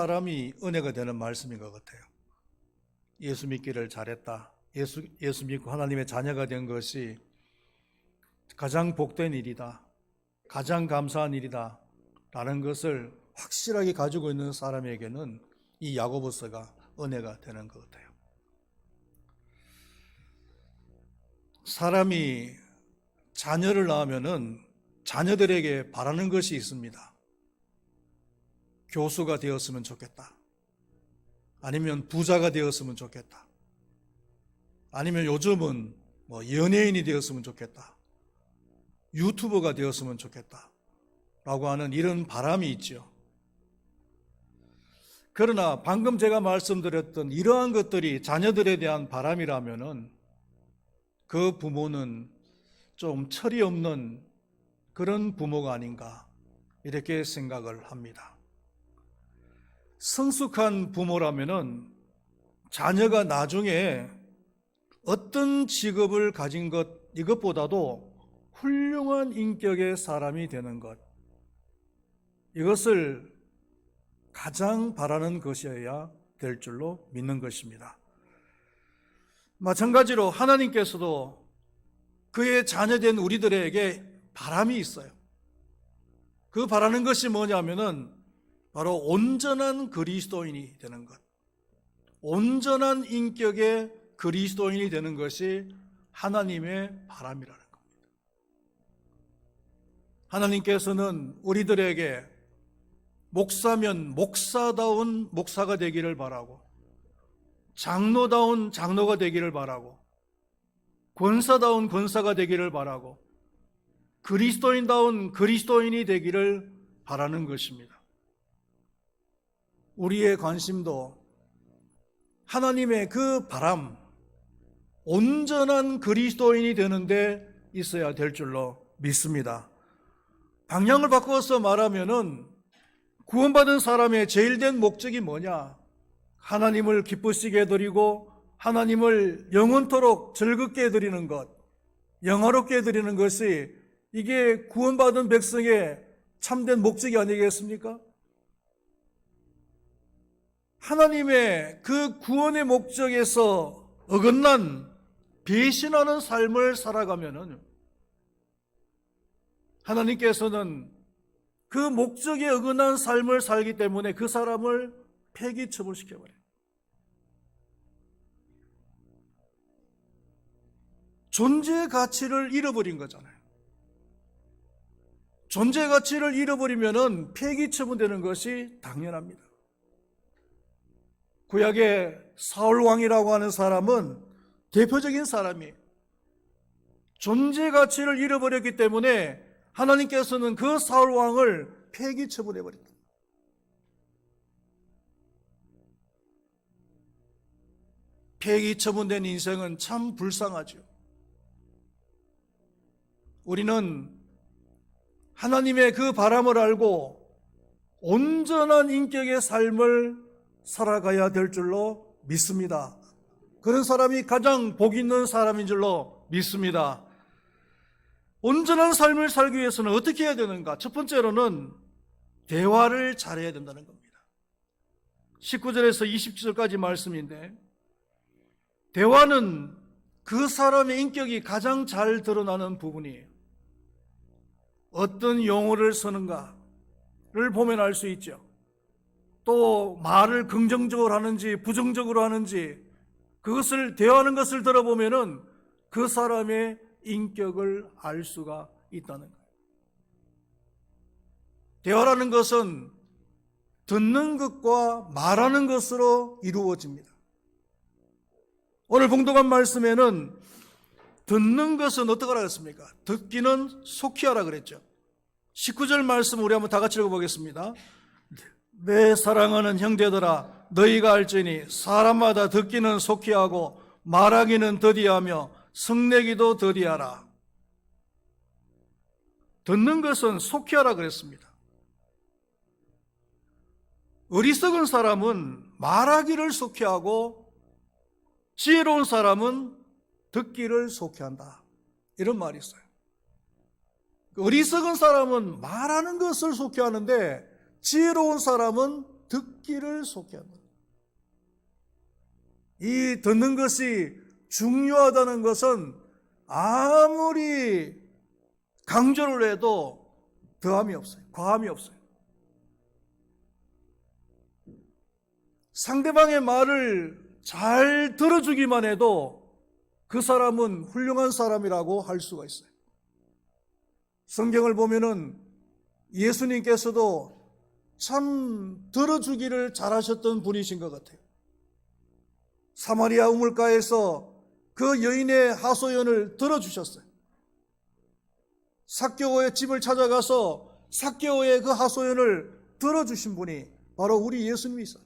사람이 은혜가 되는 말씀인 것 같아요. 예수 믿기를 잘했다. 예수 믿고 하나님의 자녀가 된 것이 가장 복된 일이다. 가장 감사한 일이다. 라는 것을 확실하게 가지고 있는 사람에게는 이 야고보서가 은혜가 되는 것 같아요. 사람이 자녀를 낳으면은 자녀들에게 바라는 것이 있습니다. 교수가 되었으면 좋겠다. 아니면 부자가 되었으면 좋겠다. 아니면 요즘은 연예인이 되었으면 좋겠다. 유튜버가 되었으면 좋겠다. 라고 하는 이런 바람이 있죠. 그러나 방금 제가 말씀드렸던 이러한 것들이 자녀들에 대한 바람이라면은 그 부모는 좀 철이 없는 그런 부모가 아닌가 이렇게 생각을 합니다. 성숙한 부모라면은 자녀가 나중에 어떤 직업을 가진 것 이것보다도 훌륭한 인격의 사람이 되는 것, 이것을 가장 바라는 것이어야 될 줄로 믿는 것입니다. 마찬가지로 하나님께서도 그의 자녀된 우리들에게 바람이 있어요. 그 바라는 것이 뭐냐면은 바로 온전한 그리스도인이 되는 것, 온전한 인격의 그리스도인이 되는 것이 하나님의 바람이라는 겁니다. 하나님께서는 우리들에게 목사면 목사다운 목사가 되기를 바라고, 장로다운 장로가 되기를 바라고, 권사다운 권사가 되기를 바라고, 그리스도인다운 그리스도인이 되기를 바라는 것입니다. 우리의 관심도 하나님의 그 바람, 온전한 그리스도인이 되는데 있어야 될 줄로 믿습니다. 방향을 바꿔서 말하면은 구원받은 사람의 제일 된 목적이 뭐냐? 하나님을 기쁘시게 해드리고 하나님을 영원토록 즐겁게 해드리는 것, 영화롭게 해드리는 것이 이게 구원받은 백성의 참된 목적이 아니겠습니까? 하나님의 그 구원의 목적에서 어긋난 배신하는 삶을 살아가면은 하나님께서는 그 목적에 어긋난 삶을 살기 때문에 그 사람을 폐기 처분시켜버려요. 존재의 가치를 잃어버린 거잖아요. 존재의 가치를 잃어버리면은 폐기 처분되는 것이 당연합니다. 구약의 사울 왕이라고 하는 사람은 대표적인 사람이에요. 존재 가치를 잃어버렸기 때문에 하나님께서는 그 사울 왕을 폐기 처분해버렸다. 폐기 처분된 인생은 참 불쌍하죠. 우리는 하나님의 그 바람을 알고 온전한 인격의 삶을 살아가야 될 줄로 믿습니다. 그런 사람이 가장 복 있는 사람인 줄로 믿습니다. 온전한 삶을 살기 위해서는 어떻게 해야 되는가? 첫 번째로는 대화를 잘해야 된다는 겁니다. 19절에서 27절까지 말씀인데, 대화는 그 사람의 인격이 가장 잘 드러나는 부분이에요. 어떤 용어를 쓰는가를 보면 알 수 있죠. 또 말을 긍정적으로 하는지 부정적으로 하는지 그것을 대화하는 것을 들어보면은 그 사람의 인격을 알 수가 있다는 거예요. 대화라는 것은 듣는 것과 말하는 것으로 이루어집니다. 오늘 봉독한 말씀에는 듣는 것은 어떻게 하라 그랬습니까? 듣기는 속히 하라 그랬죠. 19절 말씀 우리 한번 다 같이 읽어보겠습니다. 내 사랑하는 형제들아, 너희가 알지니 사람마다 듣기는 속히 하고 말하기는 더디하며 성내기도 더디하라. 듣는 것은 속히 하라 그랬습니다. 어리석은 사람은 말하기를 속히 하고 지혜로운 사람은 듣기를 속히 한다. 이런 말이 있어요. 어리석은 사람은 말하는 것을 속히 하는데 지혜로운 사람은 듣기를 속히 한다. 이 듣는 것이 중요하다는 것은 아무리 강조를 해도 더함이 없어요. 과함이 없어요. 상대방의 말을 잘 들어주기만 해도 그 사람은 훌륭한 사람이라고 할 수가 있어요. 성경을 보면은 예수님께서도 참 들어주기를 잘하셨던 분이신 것 같아요. 사마리아 우물가에서 그 여인의 하소연을 들어주셨어요. 삭개오의 집을 찾아가서 삭개오의 그 하소연을 들어주신 분이 바로 우리 예수님이세요.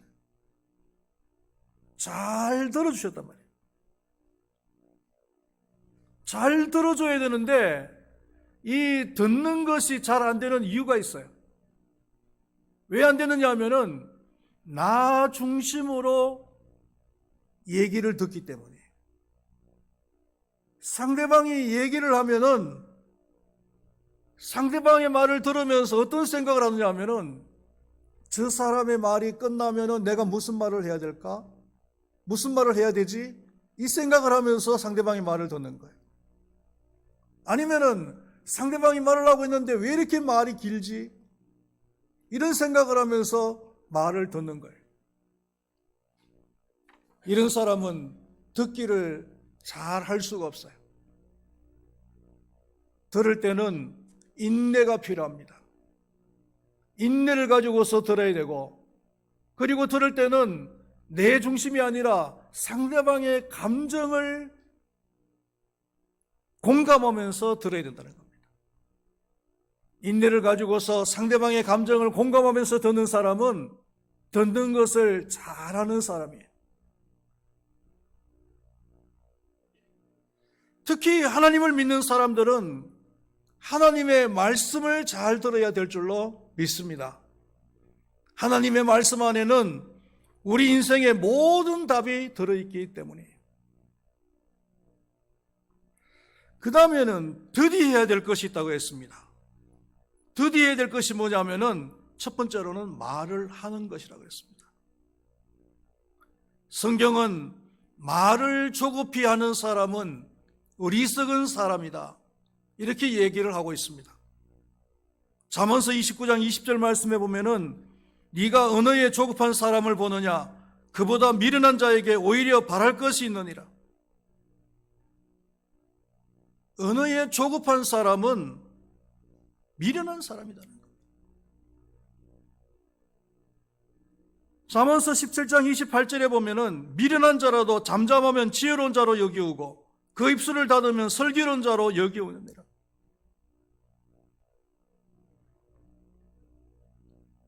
잘 들어주셨단 말이에요. 잘 들어줘야 되는데 이 듣는 것이 잘 안 되는 이유가 있어요. 왜 안 되느냐 하면은 나 중심으로 얘기를 듣기 때문에. 상대방이 얘기를 하면은 상대방의 말을 들으면서 어떤 생각을 하느냐 하면은 저 사람의 말이 끝나면은 내가 무슨 말을 해야 될까? 무슨 말을 해야 되지? 이 생각을 하면서 상대방의 말을 듣는 거예요. 아니면은 상대방이 말을 하고 있는데 왜 이렇게 말이 길지? 이런 생각을 하면서 말을 듣는 거예요. 이런 사람은 듣기를 잘 할 수가 없어요. 들을 때는 인내가 필요합니다. 인내를 가지고서 들어야 되고, 그리고 들을 때는 내 중심이 아니라 상대방의 감정을 공감하면서 들어야 된다는 겁니다. 인내를 가지고서 상대방의 감정을 공감하면서 듣는 사람은 듣는 것을 잘하는 사람이에요. 특히 하나님을 믿는 사람들은 하나님의 말씀을 잘 들어야 될 줄로 믿습니다. 하나님의 말씀 안에는 우리 인생의 모든 답이 들어있기 때문이에요. 그 다음에는 드디어야 될 것이 있다고 했습니다. 드디어야 될 것이 뭐냐면은 첫 번째로는 말을 하는 것이라고 했습니다. 성경은 말을 조급히 하는 사람은 어리석은 사람이다, 이렇게 얘기를 하고 있습니다. 잠언서 29장 20절 말씀에 보면은 네가 언어에 조급한 사람을 보느냐, 그보다 미련한 자에게 오히려 바랄 것이 있느니라. 언어에 조급한 사람은 미련한 사람이라는 겁니다. 잠언서 17장 28절에 보면은 미련한 자라도 잠잠하면 지혜로운 자로 여기우고 그 입술을 닫으면 슬기로운 자로 여기우느니라.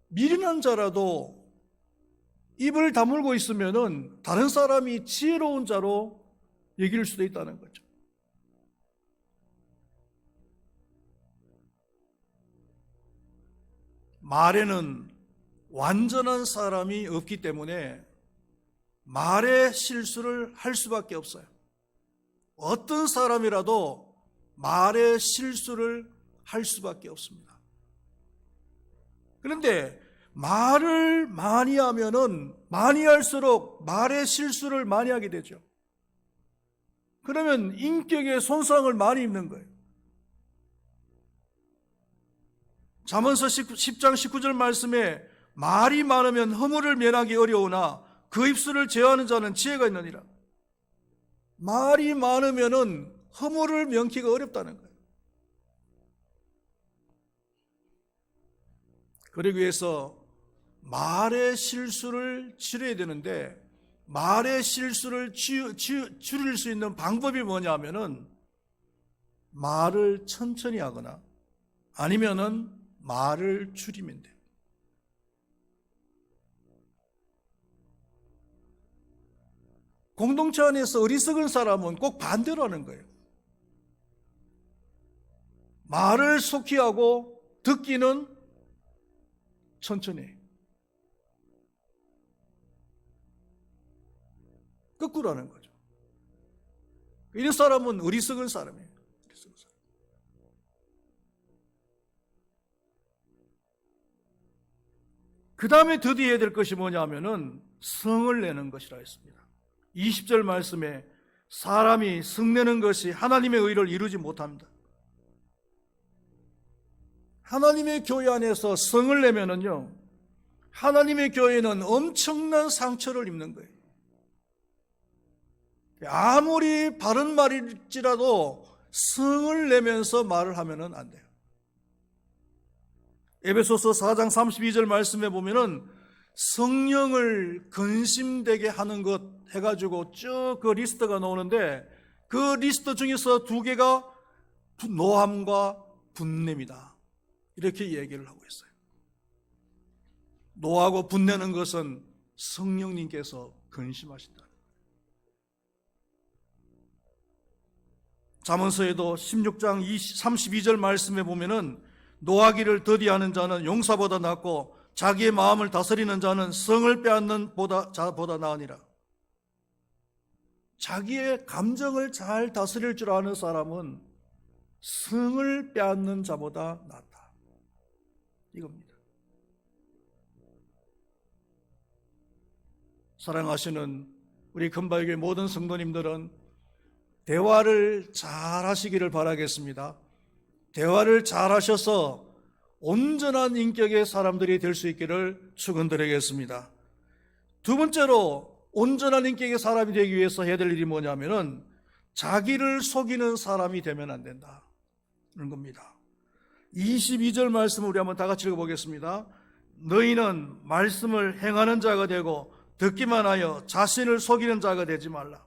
미련한 자라도 입을 다물고 있으면은 다른 사람이 지혜로운 자로 여길 수도 있다는 거죠. 말에는 완전한 사람이 없기 때문에 말의 실수를 할 수밖에 없어요. 어떤 사람이라도 말의 실수를 할 수밖에 없습니다. 그런데 말을 많이 하면은 많이 할수록 말의 실수를 많이 하게 되죠. 그러면 인격에 손상을 많이 입는 거예요. 잠언서 10장 19절 말씀에 말이 많으면 허물을 면하기 어려우나 그 입술을 제어하는 자는 지혜가 있느니라. 말이 많으면은 허물을 면키가 어렵다는 거예요. 그러기 위해서 말의 실수를 줄여야 되는데, 말의 실수를 줄일 수 있는 방법이 뭐냐면은 말을 천천히 하거나 아니면은 말을 줄이면 돼요. 공동체 안에서 어리석은 사람은 꼭 반대로 하는 거예요. 말을 속히 하고 듣기는 천천히 해요. 거꾸로 하는 거죠. 이런 사람은 어리석은 사람이에요. 어리석은 사람. 그 다음에 드디어 해야 될 것이 뭐냐면은 성을 내는 것이라 했습니다. 20절 말씀에 사람이 성내는 것이 하나님의 의를 이루지 못합니다. 하나님의 교회 안에서 성을 내면은요, 하나님의 교회는 엄청난 상처를 입는 거예요. 아무리 바른 말일지라도 성을 내면서 말을 하면은 안 돼요. 에베소서 4장 32절 말씀에 보면은 성령을 근심되게 하는 것 해가지고 쭉 그 리스트가 나오는데, 그 리스트 중에서 두 개가 노함과 분냄이다, 이렇게 얘기를 하고 있어요. 노하고 분내는 것은 성령님께서 근심하신다. 잠언서에도 16장 32절 말씀에 보면은 노하기를 더디하는 자는 용사보다 낫고 자기의 마음을 다스리는 자는 성을 빼앗는 자보다 나으니라. 자기의 감정을 잘 다스릴 줄 아는 사람은 성을 빼앗는 자보다 낫다, 이겁니다. 사랑하시는 우리 금바교회 모든 성도님들은 대화를 잘 하시기를 바라겠습니다. 대화를 잘 하셔서 온전한 인격의 사람들이 될 수 있기를 축원드리겠습니다. 두 번째로 온전한 인격의 사람이 되기 위해서 해야 될 일이 뭐냐면은 자기를 속이는 사람이 되면 안 된다는 겁니다. 22절 말씀을 우리 한번 다 같이 읽어보겠습니다. 너희는 말씀을 행하는 자가 되고 듣기만 하여 자신을 속이는 자가 되지 말라.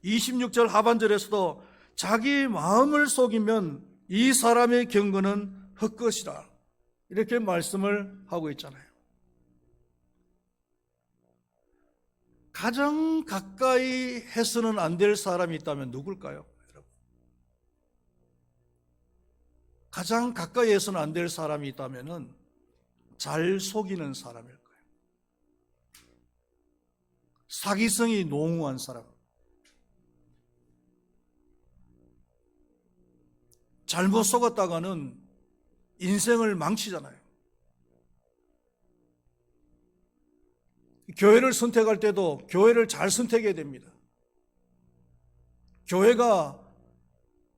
26절 하반절에서도 자기 마음을 속이면 이 사람의 경건은 헛것이라, 이렇게 말씀을 하고 있잖아요. 가장 가까이 해서는 안 될 사람이 있다면 누굴까요, 여러분? 가장 가까이 해서는 안 될 사람이 있다면 잘 속이는 사람일 거예요. 사기성이 농후한 사람, 잘못 속았다가는 인생을 망치잖아요. 교회를 선택할 때도 교회를 잘 선택해야 됩니다. 교회가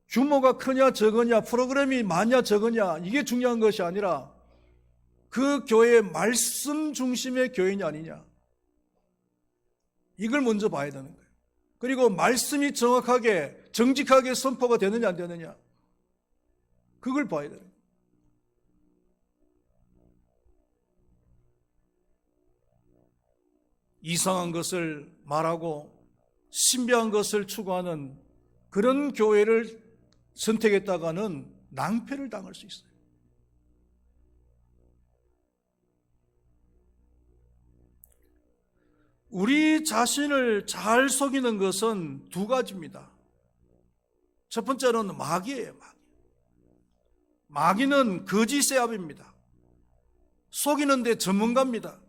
규모가 크냐 적으냐, 프로그램이 많냐 적으냐, 이게 중요한 것이 아니라 그 교회의 말씀 중심의 교회냐 아니냐, 이걸 먼저 봐야 되는 거예요. 그리고 말씀이 정확하게 정직하게 선포가 되느냐 안 되느냐, 그걸 봐야 돼요. 이상한 것을 말하고 신비한 것을 추구하는 그런 교회를 선택했다가는 낭패를 당할 수 있어요. 우리 자신을 잘 속이는 것은 두 가지입니다. 첫 번째는 마귀예요. 마귀는 거짓의 압입니다. 속이는데 전문가입니다.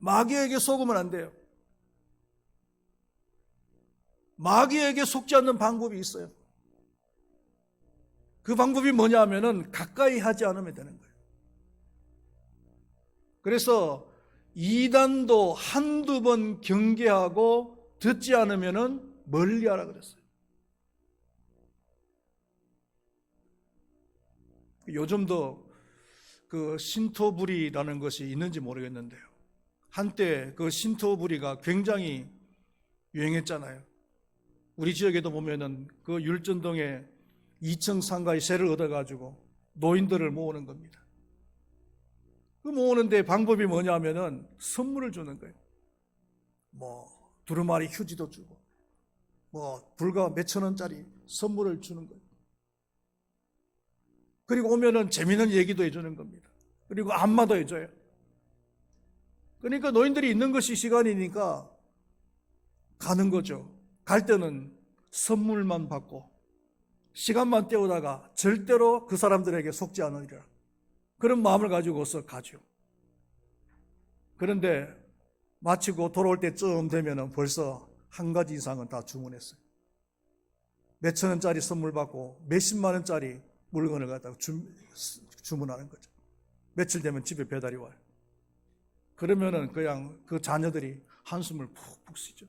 마귀에게 속으면 안 돼요. 마귀에게 속지 않는 방법이 있어요. 그 방법이 뭐냐 하면은 가까이 하지 않으면 되는 거예요. 그래서 이단도 한두 번 경계하고 듣지 않으면은 멀리 하라 그랬어요. 요즘도 그 신토부리라는 것이 있는지 모르겠는데요, 한때 그 신토부리가 굉장히 유행했잖아요. 우리 지역에도 보면은 그 율전동에 2층 상가에 세를 얻어가지고 노인들을 모으는 겁니다. 그 모으는데 방법이 뭐냐면은 선물을 주는 거예요. 뭐 두루마리 휴지도 주고, 뭐 불과 몇천 원짜리 선물을 주는 거예요. 그리고 오면은 재미있는 얘기도 해주는 겁니다. 그리고 안마도 해줘요. 그러니까 노인들이 있는 것이 시간이니까 가는 거죠. 갈 때는 선물만 받고 시간만 때우다가 절대로 그 사람들에게 속지 않으리라, 그런 마음을 가지고서 가죠. 그런데 마치고 돌아올 때쯤 되면 벌써 한 가지 이상은 다 주문했어요. 몇천 원짜리 선물 받고 몇십만 원짜리 물건을 갖다가 주문하는 거죠. 며칠 되면 집에 배달이 와요. 그러면은 그냥 그 자녀들이 한숨을 푹푹 쉬죠.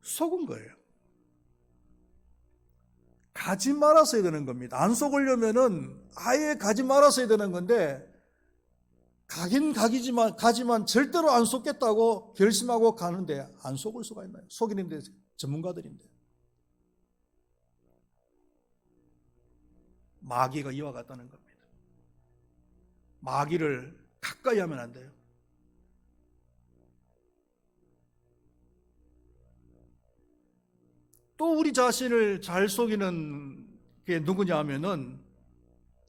속은 거예요. 가지 말았어야 되는 겁니다. 안 속으려면은 아예 가지 말았어야 되는 건데, 가지만 절대로 안 속겠다고 결심하고 가는데 안 속을 수가 있나요? 속이는데 전문가들인데. 마귀가 이와 같다는 겁니다. 마귀를 가까이 하면 안 돼요. 또 우리 자신을 잘 속이는 게 누구냐 하면은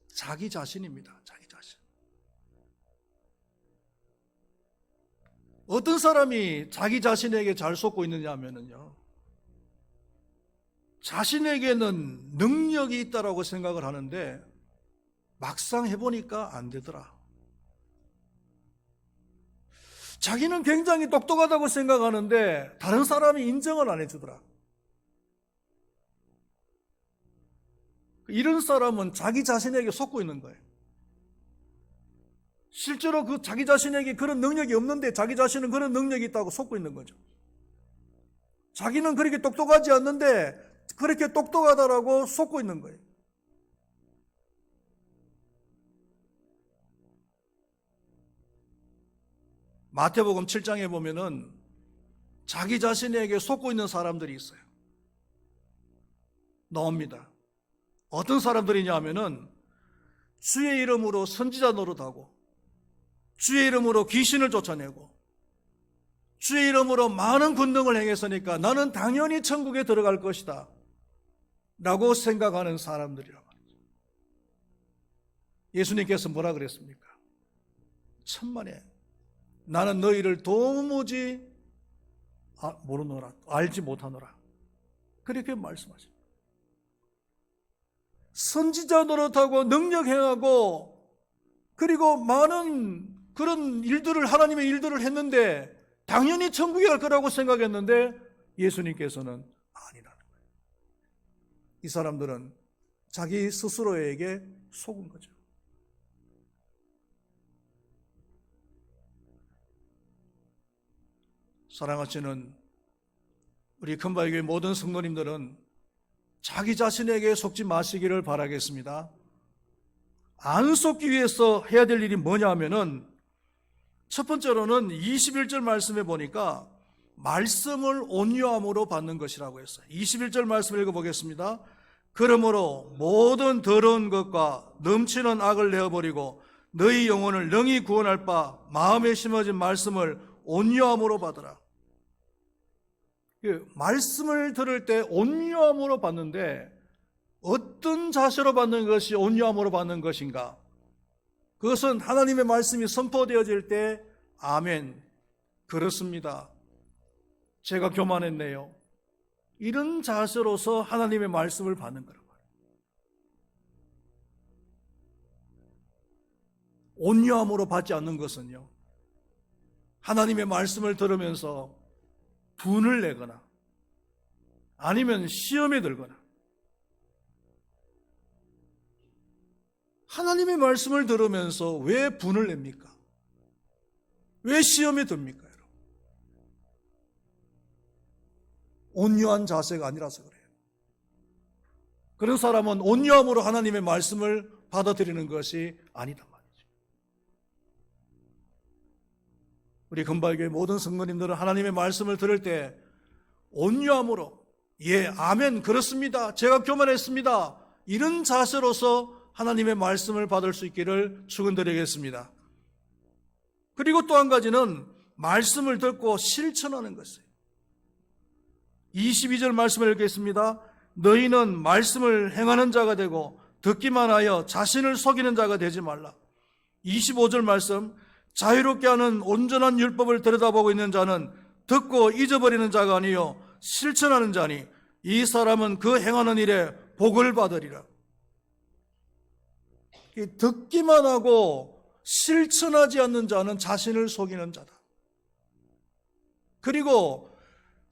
자기 자신입니다. 자기 자신. 어떤 사람이 자기 자신에게 잘 속고 있느냐 하면은요, 자신에게는 능력이 있다라고 생각을 하는데 막상 해보니까 안 되더라. 자기는 굉장히 똑똑하다고 생각하는데 다른 사람이 인정을 안 해주더라. 이런 사람은 자기 자신에게 속고 있는 거예요. 실제로 그 자기 자신에게 그런 능력이 없는데 자기 자신은 그런 능력이 있다고 속고 있는 거죠. 자기는 그렇게 똑똑하지 않는데 그렇게 똑똑하다라고 속고 있는 거예요. 마태복음 7장에 보면은 자기 자신에게 속고 있는 사람들이 있어요. 나옵니다. 어떤 사람들이냐 하면은 주의 이름으로 선지자 노릇하고, 주의 이름으로 귀신을 쫓아내고, 주의 이름으로 많은 권능을 행했으니까 나는 당연히 천국에 들어갈 것이다 라고 생각하는 사람들이라고 말이죠. 예수님께서 뭐라 그랬습니까? 천만에 나는 너희를 도무지 모르노라, 알지 못하노라, 그렇게 말씀하십니다. 선지자 노릇하고 능력 행하고 그리고 많은 그런 일들을, 하나님의 일들을 했는데 당연히 천국에 갈 거라고 생각했는데 예수님께서는 아니라는 거예요. 이 사람들은 자기 스스로에게 속은 거죠. 사랑하시는 우리 금바위교회 모든 성도님들은 자기 자신에게 속지 마시기를 바라겠습니다. 안 속기 위해서 해야 될 일이 뭐냐 하면은 첫 번째로는 21절 말씀에 보니까 말씀을 온유함으로 받는 것이라고 했어요. 21절 말씀 읽어보겠습니다. 그러므로 모든 더러운 것과 넘치는 악을 내어버리고 너희 영혼을 능히 구원할 바 마음에 심어진 말씀을 온유함으로 받으라. 말씀을 들을 때 온유함으로 받는데 어떤 자세로 받는 것이 온유함으로 받는 것인가? 그것은 하나님의 말씀이 선포되어질 때 아멘, 그렇습니다, 제가 교만했네요, 이런 자세로서 하나님의 말씀을 받는 거라고. 온유함으로 받지 않는 것은요, 하나님의 말씀을 들으면서 분을 내거나 아니면 시험에 들거나, 하나님의 말씀을 들으면서 왜 분을 냅니까? 왜 시험에 듭니까? 여러분? 온유한 자세가 아니라서 그래요. 그런 사람은 온유함으로 하나님의 말씀을 받아들이는 것이 아니다 말이죠. 우리 금발교회 모든 성도님들은 하나님의 말씀을 들을 때 온유함으로, 예, 아멘, 그렇습니다, 제가 교만했습니다, 이런 자세로서 하나님의 말씀을 받을 수 있기를 축원드리겠습니다. 그리고 또 한 가지는 말씀을 듣고 실천하는 것이에요. 22절 말씀을 읽겠습니다. 너희는 말씀을 행하는 자가 되고 듣기만 하여 자신을 속이는 자가 되지 말라. 25절 말씀, 자유롭게 하는 온전한 율법을 들여다보고 있는 자는 듣고 잊어버리는 자가 아니요 실천하는 자니 이 사람은 그 행하는 일에 복을 받으리라. 듣기만 하고 실천하지 않는 자는 자신을 속이는 자다. 그리고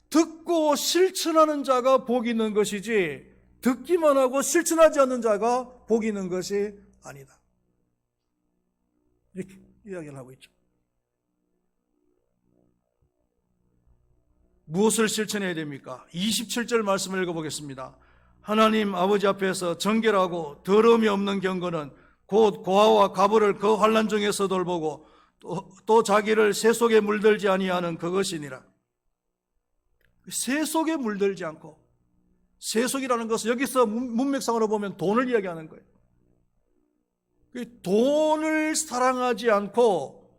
듣고 실천하는 자가 복이 있는 것이지 듣기만 하고 실천하지 않는 자가 복이 있는 것이 아니다. 이렇게 이야기를 하고 있죠. 무엇을 실천해야 됩니까? 27절 말씀을 읽어보겠습니다. 하나님 아버지 앞에서 정결하고 더러움이 없는 경건은 곧 고아와 과부를 그 환난 중에서 돌보고 또 자기를 새 속에 물들지 아니하는 그것이니라. 새 속에 물들지 않고, 새 속이라는 것은 여기서 문맥상으로 보면 돈을 이야기하는 거예요. 돈을 사랑하지 않고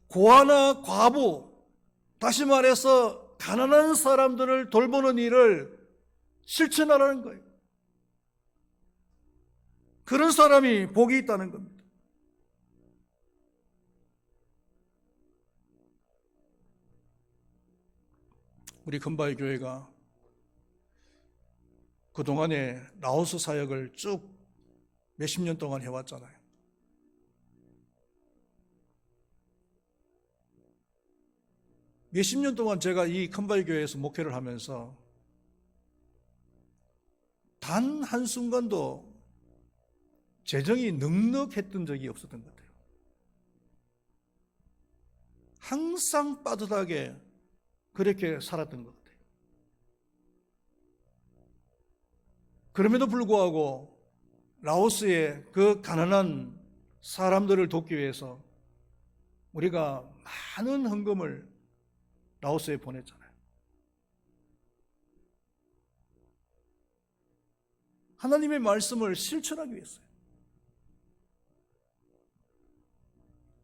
고아나 과부, 다시 말해서 가난한 사람들을 돌보는 일을 실천하라는 거예요. 그런 사람이 복이 있다는 겁니다. 우리 금바위 교회가 그동안에 라오스 사역을 쭉 몇십 년 동안 해왔잖아요. 몇십 년 동안 제가 이 금바위 교회에서 목회를 하면서 단 한순간도 재정이 넉넉했던 적이 없었던 것 같아요. 항상 빠듯하게 그렇게 살았던 것 같아요. 그럼에도 불구하고 라오스의 그 가난한 사람들을 돕기 위해서 우리가 많은 헌금을 라오스에 보냈잖아요. 하나님의 말씀을 실천하기 위해서요.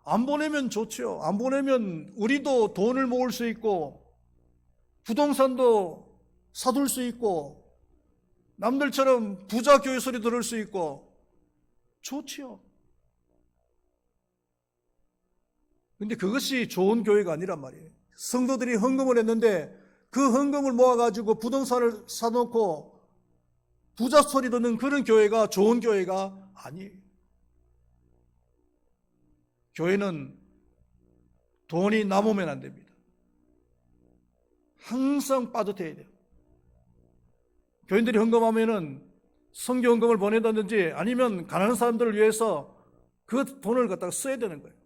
안 보내면 좋죠. 안 보내면 우리도 돈을 모을 수 있고 부동산도 사둘 수 있고 남들처럼 부자 교회 소리 들을 수 있고 좋지요. 근데 그것이 좋은 교회가 아니란 말이에요. 성도들이 헌금을 했는데 그 헌금을 모아가지고 부동산을 사놓고 부자 소리 듣는 그런 교회가 좋은 교회가 아니에요. 교회는 돈이 남으면 안 됩니다. 항상 빠듯해야 돼요. 교인들이 헌금하면은 선교 헌금을 보내든지 아니면 가난한 사람들을 위해서 그 돈을 갖다가 써야 되는 거예요.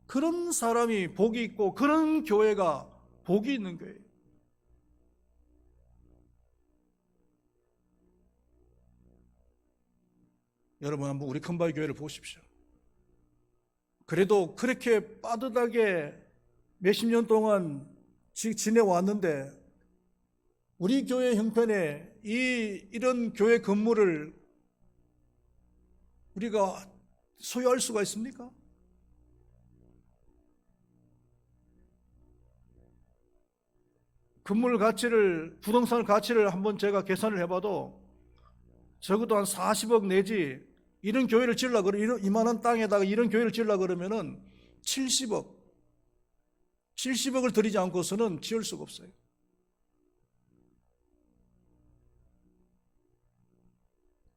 그런 사람이 복이 있고 그런 교회가 복이 있는 교회예요. 여러분 한번 우리 큰바위 교회를 보십시오. 그래도 그렇게 빠듯하게 몇십 년 동안 지내왔는데 우리 교회 형편에 이런 교회 건물을 우리가 소유할 수가 있습니까? 건물 가치를, 부동산 가치를 한번 제가 계산을 해봐도 적어도 한 40억 내지 이런 교회를 지으려고 그러면 이만한 땅에다가 이런 교회를 지으려고 그러면은 70억을 들이지 않고서는 지을 수가 없어요.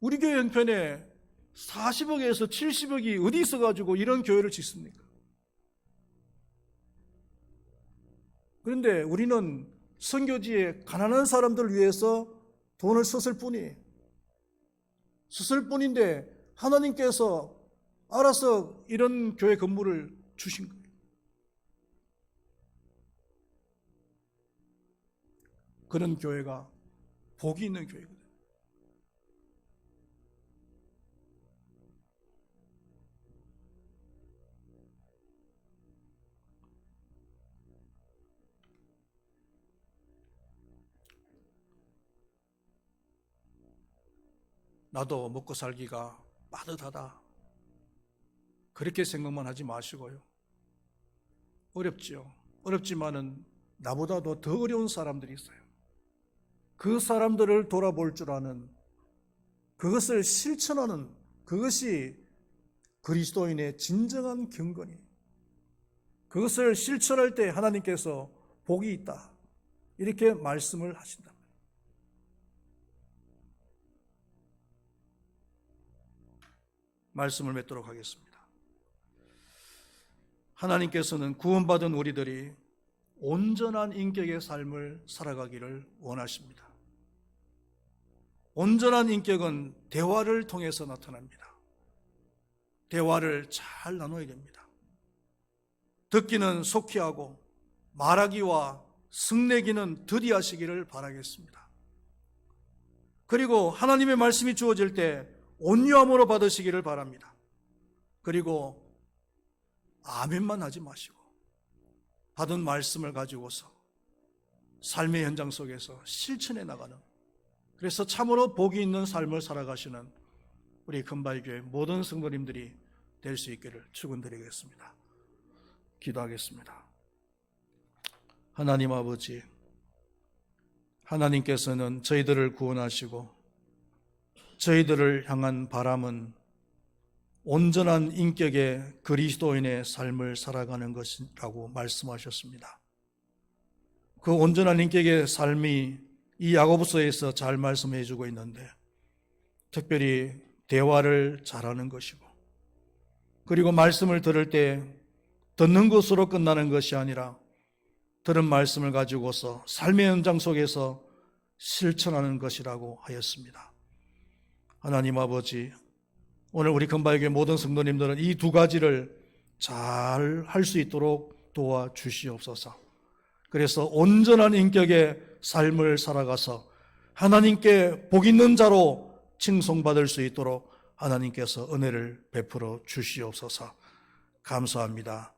우리 교회 형편에 40억에서 70억이 어디 있어가지고 이런 교회를 짓습니까? 그런데 우리는 선교지에 가난한 사람들을 위해서 돈을 썼을 뿐인데 하나님께서 알아서 이런 교회 건물을 주신 거예요. 그런 교회가 복이 있는 교회거든요. 나도 먹고 살기가 빠듯하다. 그렇게 생각만 하지 마시고요. 어렵지요. 어렵지만은 나보다도 더 어려운 사람들이 있어요. 그 사람들을 돌아볼 줄 아는, 그것을 실천하는, 그것이 그리스도인의 진정한 경건이에요. 그것을 실천할 때 하나님께서 복이 있다, 이렇게 말씀을 하신다. 말씀을 맺도록 하겠습니다. 하나님께서는 구원받은 우리들이 온전한 인격의 삶을 살아가기를 원하십니다. 온전한 인격은 대화를 통해서 나타납니다. 대화를 잘 나눠야 됩니다. 듣기는 속히 하고 말하기와 승내기는 더디하시기를 바라겠습니다. 그리고 하나님의 말씀이 주어질 때 온유함으로 받으시기를 바랍니다. 그리고 아멘만 하지 마시고 받은 말씀을 가지고서 삶의 현장 속에서 실천해 나가는, 그래서 참으로 복이 있는 삶을 살아가시는 우리 금발교회 모든 성도님들이 될 수 있기를 축원드리겠습니다. 기도하겠습니다. 하나님 아버지, 하나님께서는 저희들을 구원하시고 저희들을 향한 바람은 온전한 인격의 그리스도인의 삶을 살아가는 것이라고 말씀하셨습니다. 그 온전한 인격의 삶이 이 야고보서에서 잘 말씀해 주고 있는데, 특별히 대화를 잘하는 것이고, 그리고 말씀을 들을 때 듣는 것으로 끝나는 것이 아니라 들은 말씀을 가지고서 삶의 현장 속에서 실천하는 것이라고 하였습니다. 하나님 아버지, 오늘 우리 금발교회 모든 성도님들은 이 두 가지를 잘 할 수 있도록 도와주시옵소서. 그래서 온전한 인격의 삶을 살아가서 하나님께 복 있는 자로 칭송받을 수 있도록 하나님께서 은혜를 베풀어 주시옵소서. 감사합니다.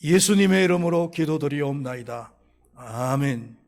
예수님의 이름으로 기도드리옵나이다. 아멘.